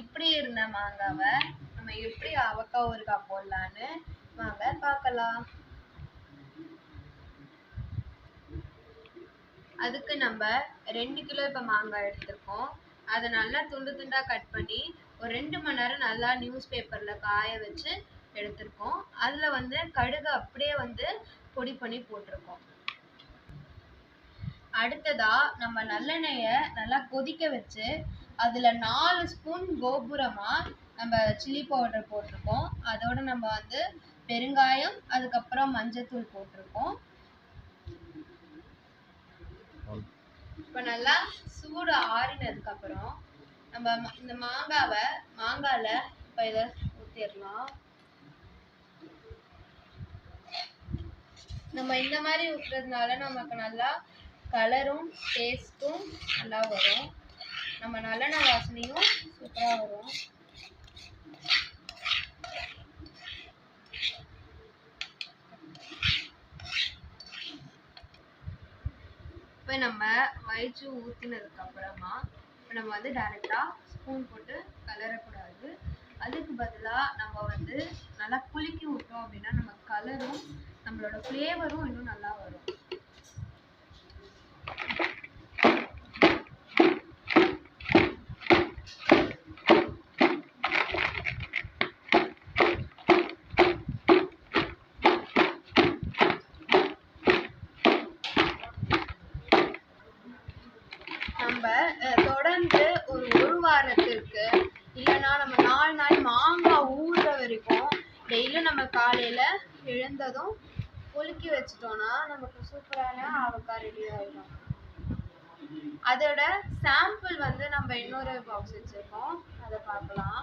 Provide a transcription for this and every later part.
இப்படி இருந்த மாங்காவை நம்ம எப்படி அவக்காய் ஊறுகாய் போடலான்னு வாங்க பார்க்கலாம். அதுக்கு நம்ம 2 கிலோ இப்போ மாங்காய் எடுத்திருக்கோம். அதை நல்லா துண்டு துண்டா கட் பண்ணி ஒரு 2 மணி நேரம் நல்லா நியூஸ் பேப்பர்ல காய வச்சு எடுத்திருக்கோம். அதுல கடுகு அப்படியே பொடி பண்ணி போட்டிருக்கோம். அடுத்ததா நம்ம நல்லெண்ணெய நல்லா கொதிக்க வச்சு அதுல 4 ஸ்பூன் கோபுரமா நம்ம சில்லி பவுடர் போட்டிருக்கோம். அதோட நம்ம பெருங்காயம், அதுக்கப்புறம் மஞ்சத்தூள் போட்டிருக்கோம். இப்ப நல்லா சூடு ஆறினதுக்கு அப்புறம் நம்ம இந்த மாங்கால இப்ப இத ஊத்திடலாம். நம்ம இந்த மாதிரி ஊத்துறதுனால நமக்கு நல்லா கலரும் டேஸ்டும் நல்லா வரும். நம்ம நல்லெண்ணெய் வாசனையும் சூப்பரா வரும். இப்போ நம்ம வயிற்று ஊற்றினதுக்கு அப்புறமா இப்போ நம்ம டைரெக்டா ஸ்பூன் போட்டு கலரக்கூடாது. அதுக்கு பதிலாக நம்ம நல்லா குலுக்கி விட்டோம் அப்படின்னா நம்ம கலரும் நம்மளோட ஃப்ளேவரும் இன்னும் நல்லா வரும். நம்ம தொடர்ந்து ஒரு வாரத்திற்கு இல்லைன்னா நம்ம 4 நாள் மாங்காய் ஊறுற வரைக்கும் டெய்லியும் நம்ம காலையில எழுந்ததும் குலுக்கி வச்சிட்டோம்னா நமக்கு சூப்பரான அவக்காய் ரெடி ஆயிடும். அதோட சாம்பிள் நம்ம இன்னொரு பாக்ஸ் வச்சிருக்கோம், அதை பார்க்கலாம்.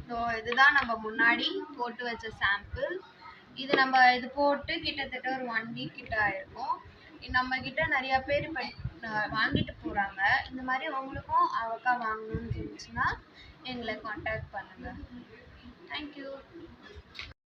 ஸோ இதுதான் நம்ம முன்னாடி போட்டு வச்ச சாம்பிள். இது போட்டு கிட்டத்தட்ட ஒரு 1 வீக் கிட்ட ஆயிருக்கும். நம்ம கிட்ட நிறைய பேர் வாங்கிட்டு போறாங்க. இந்த மாதிரி உங்களுக்கும் அவக்காய் வாங்கணும்னு இருந்துச்சுன்னா எங்களை காண்டாக்ட் பண்ணுங்க. தேங்க்யூ.